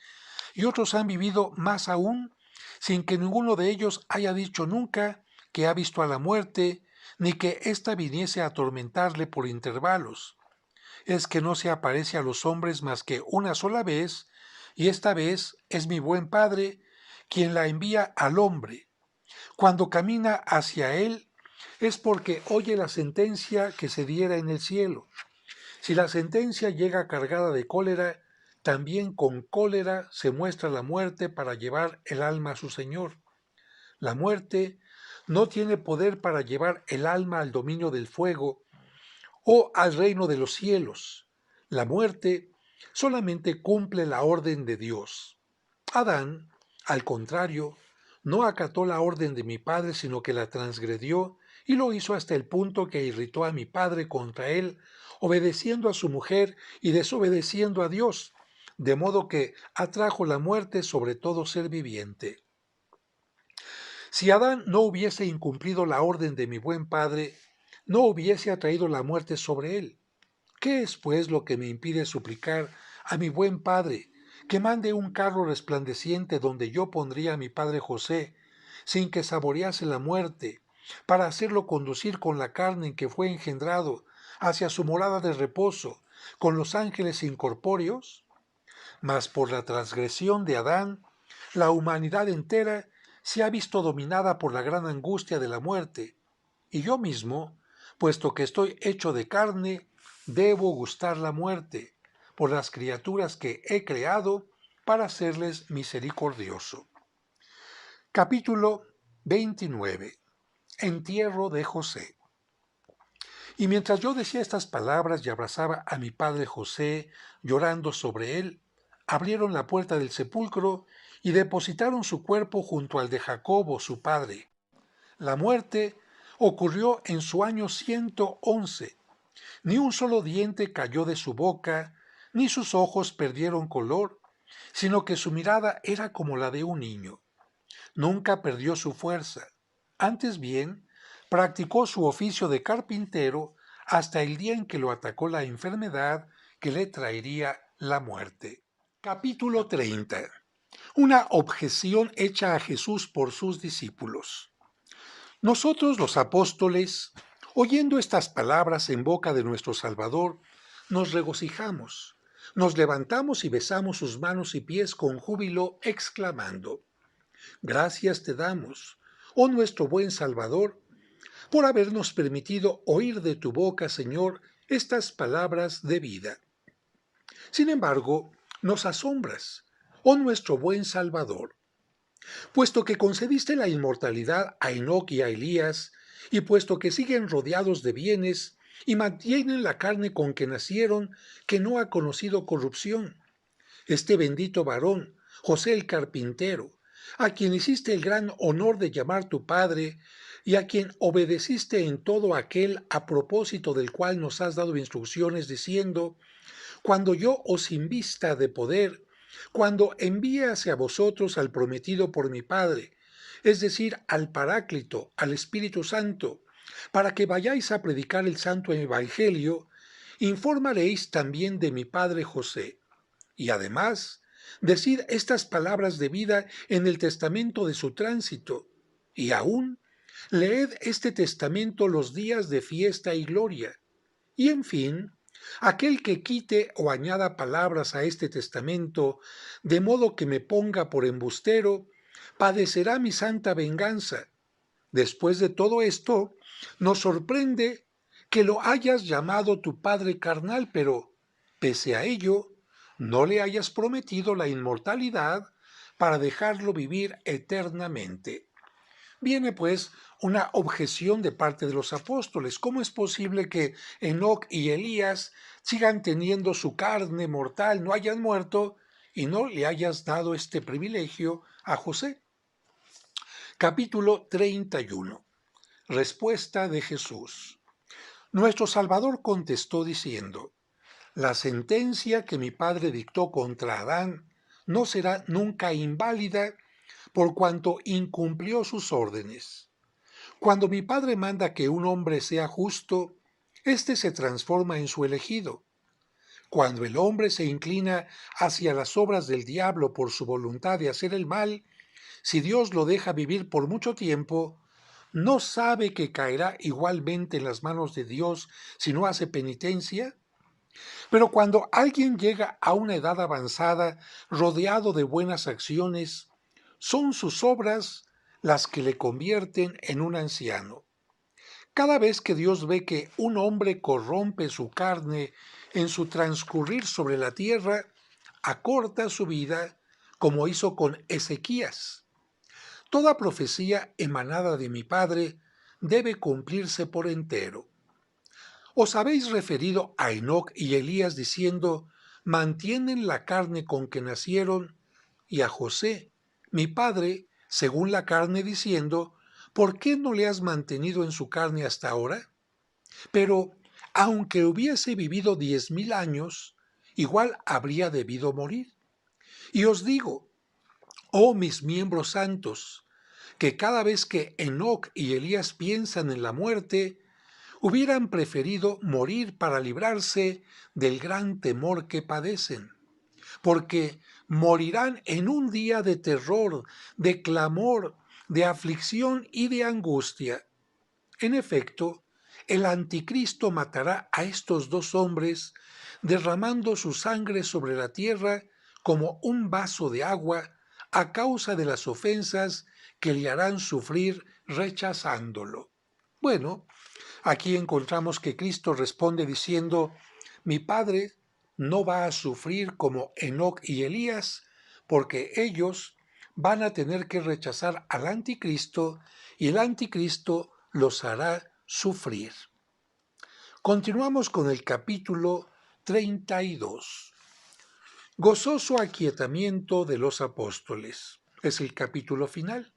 y otros han vivido más aún sin que ninguno de ellos haya dicho nunca que ha visto a la muerte ni que ésta viniese a atormentarle por intervalos. Es que no se aparece a los hombres más que una sola vez, y esta vez es mi buen Padre quien la envía al hombre. Cuando camina hacia él es porque oye la sentencia que se diera en el cielo. Si la sentencia llega cargada de cólera, también con cólera se muestra la muerte para llevar el alma a su Señor. La muerte no tiene poder para llevar el alma al dominio del fuego o al reino de los cielos. La muerte solamente cumple la orden de Dios. Adán, al contrario, no acató la orden de mi Padre, sino que la transgredió y lo hizo hasta el punto que irritó a mi Padre contra él, obedeciendo a su mujer y desobedeciendo a Dios, de modo que atrajo la muerte sobre todo ser viviente. Si Adán no hubiese incumplido la orden de mi buen Padre, no hubiese atraído la muerte sobre él. ¿Qué es, pues, lo que me impide suplicar a mi buen Padre que mande un carro resplandeciente donde yo pondría a mi padre José, sin que saborease la muerte, para hacerlo conducir con la carne en que fue engendrado hacia su morada de reposo, con los ángeles incorpóreos? Mas por la transgresión de Adán, la humanidad entera se ha visto dominada por la gran angustia de la muerte, y yo mismo, puesto que estoy hecho de carne, debo gustar la muerte por las criaturas que he creado para hacerles misericordioso. Capítulo 29. Entierro de José. Y mientras yo decía estas palabras y abrazaba a mi padre José, llorando sobre él, abrieron la puerta del sepulcro y depositaron su cuerpo junto al de Jacobo, su padre. La muerte ocurrió en su año 111. Ni un solo diente cayó de su boca, ni sus ojos perdieron color, sino que su mirada era como la de un niño. Nunca perdió su fuerza. Antes bien, practicó su oficio de carpintero hasta el día en que lo atacó la enfermedad que le traería la muerte. Capítulo 30. Una objeción hecha a Jesús por sus discípulos. Nosotros los apóstoles, oyendo estas palabras en boca de nuestro Salvador, nos regocijamos, nos levantamos y besamos sus manos y pies con júbilo, exclamando: Gracias te damos, oh nuestro buen Salvador, por habernos permitido oír de tu boca, Señor, estas palabras de vida. Sin embargo, nos asombras, oh nuestro buen Salvador, puesto que concediste la inmortalidad a Enoc y a Elías, y puesto que siguen rodeados de bienes y mantienen la carne con que nacieron, que no ha conocido corrupción. Este bendito varón, José el carpintero, a quien hiciste el gran honor de llamar tu Padre, y a quien obedeciste en todo aquel a propósito del cual nos has dado instrucciones, diciendo: Cuando yo os invista de poder, cuando envíe hacia vosotros al prometido por mi Padre, es decir, al Paráclito, al Espíritu Santo, para que vayáis a predicar el santo Evangelio, informaréis también de mi Padre José. Y además, decid estas palabras de vida en el testamento de su tránsito, y aún leed este testamento los días de fiesta y gloria. Y en fin, aquel que quite o añada palabras a este testamento, de modo que me ponga por embustero, padecerá mi santa venganza. Después de todo esto, nos sorprende que lo hayas llamado tu padre carnal, pero, pese a ello, no le hayas prometido la inmortalidad para dejarlo vivir eternamente. Viene pues una objeción de parte de los apóstoles. ¿Cómo es posible que Enoc y Elías sigan teniendo su carne mortal, no hayan muerto, y no le hayas dado este privilegio a José. Capítulo 31. Respuesta de Jesús. Nuestro Salvador contestó diciendo: la sentencia que mi Padre dictó contra Adán no será nunca inválida por cuanto incumplió sus órdenes. Cuando mi Padre manda que un hombre sea justo, éste se transforma en su elegido. Cuando el hombre se inclina hacia las obras del diablo por su voluntad de hacer el mal, si Dios lo deja vivir por mucho tiempo, ¿no sabe que caerá igualmente en las manos de Dios si no hace penitencia? Pero cuando alguien llega a una edad avanzada, rodeado de buenas acciones, son sus obras las que le convierten en un anciano. Cada vez que Dios ve que un hombre corrompe su carne en su transcurrir sobre la tierra, acorta su vida, como hizo con Ezequías. Toda profecía emanada de mi Padre debe cumplirse por entero. Os habéis referido a Enoc y Elías diciendo: mantienen la carne con que nacieron, y a José, mi padre, según la carne, diciendo: ¿por qué no le has mantenido en su carne hasta ahora? Pero, aunque hubiese vivido 10.000 años, igual habría debido morir. Y os digo, oh mis miembros santos, que cada vez que Enoc y Elías piensan en la muerte, hubieran preferido morir para librarse del gran temor que padecen, porque morirán en un día de terror, de clamor, de aflicción y de angustia. En efecto, el anticristo matará a estos dos hombres, derramando su sangre sobre la tierra como un vaso de agua a causa de las ofensas que le harán sufrir rechazándolo. Bueno, aquí encontramos que Cristo responde diciendo: mi Padre no va a sufrir como Enoc y Elías, porque ellos van a tener que rechazar al anticristo y el anticristo los hará sufrir. Continuamos con el capítulo 32. Gozoso aquietamiento de los apóstoles. Es el capítulo final.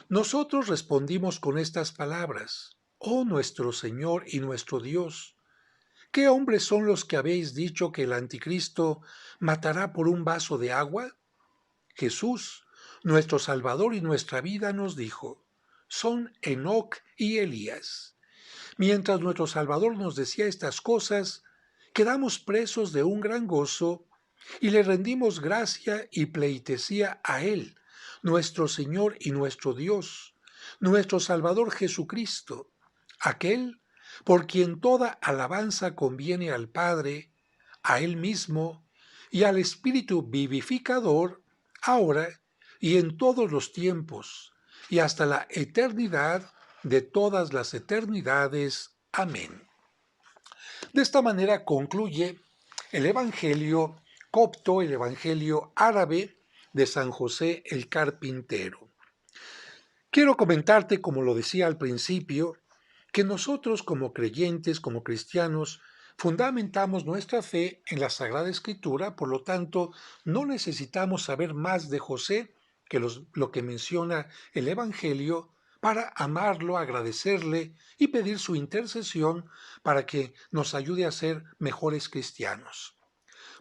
Nosotros respondimos con estas palabras: oh nuestro Señor y nuestro Dios, ¿qué hombres son los que habéis dicho que el anticristo matará por un vaso de agua? Jesús, nuestro Salvador y nuestra vida, nos dijo: son Enoc y Elías. Mientras nuestro Salvador nos decía estas cosas, quedamos presos de un gran gozo y le rendimos gracia y pleitesía a Él, nuestro Señor y nuestro Dios, nuestro Salvador Jesucristo, aquel por quien toda alabanza conviene al Padre, a Él mismo y al Espíritu vivificador, ahora y en todos los tiempos, y hasta la eternidad de todas las eternidades. Amén. De esta manera concluye el Evangelio copto, el Evangelio árabe de San José el Carpintero. Quiero comentarte, como lo decía al principio, que nosotros como creyentes, como cristianos, fundamentamos nuestra fe en la Sagrada Escritura, por lo tanto, no necesitamos saber más de José que lo que menciona el Evangelio para amarlo, agradecerle y pedir su intercesión para que nos ayude a ser mejores cristianos.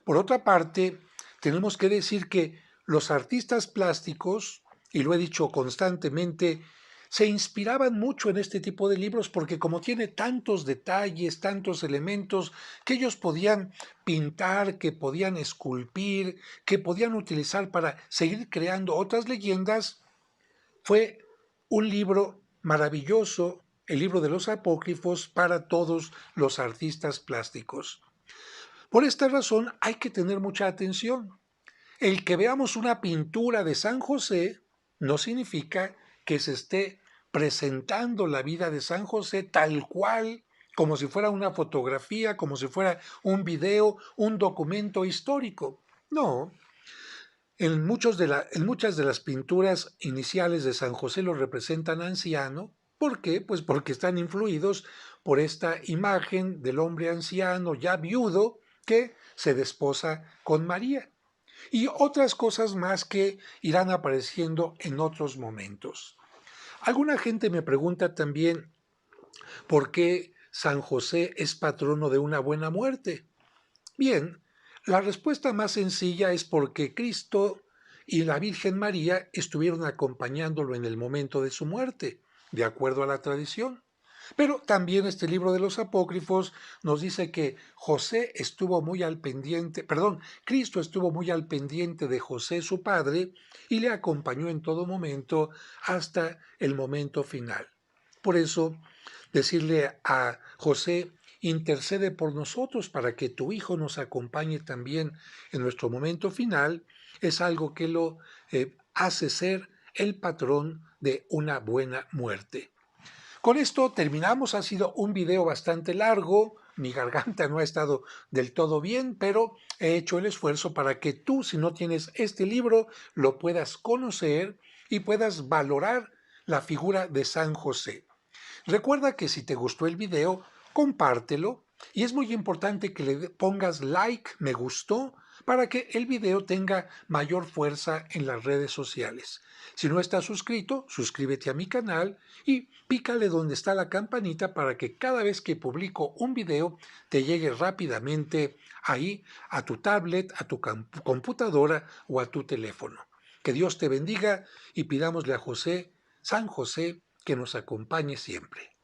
Por otra parte, tenemos que decir que los artistas plásticos, y lo he dicho constantemente, se inspiraban mucho en este tipo de libros porque como tiene tantos detalles, tantos elementos que ellos podían pintar, que podían esculpir, que podían utilizar para seguir creando otras leyendas, fue un libro maravilloso, el libro de los apócrifos, para todos los artistas plásticos. Por esta razón hay que tener mucha atención. El que veamos una pintura de San José no significa que se esté presentando la vida de San José tal cual, como si fuera una fotografía, como si fuera un video, un documento histórico. No. En muchas de las pinturas iniciales de San José lo representan anciano. ¿Por qué? Pues porque están influidos por esta imagen del hombre anciano ya viudo que se desposa con María. y otras cosas más que irán apareciendo en otros momentos. Alguna gente me pregunta también por qué San José es patrono de una buena muerte. Bien, la respuesta más sencilla es porque Cristo y la Virgen María estuvieron acompañándolo en el momento de su muerte, de acuerdo a la tradición. Pero también este libro de los apócrifos nos dice que José estuvo muy al pendiente, perdón, Cristo estuvo muy al pendiente de José su padre y le acompañó en todo momento hasta el momento final. Por eso, decirle a José, intercede por nosotros para que tu Hijo nos acompañe también en nuestro momento final, es algo que lo hace ser el patrón de una buena muerte. Con esto terminamos, ha sido un video bastante largo, mi garganta no ha estado del todo bien, pero he hecho el esfuerzo para que tú, si no tienes este libro, lo puedas conocer y puedas valorar la figura de San José. Recuerda que si te gustó el video, compártelo y es muy importante que le pongas like, me gustó, para que el video tenga mayor fuerza en las redes sociales. Si no estás suscrito, suscríbete a mi canal y pícale donde está la campanita para que cada vez que publico un video te llegue rápidamente ahí a tu tablet, a tu computadora o a tu teléfono. Que Dios te bendiga y pidámosle a José, San José, que nos acompañe siempre.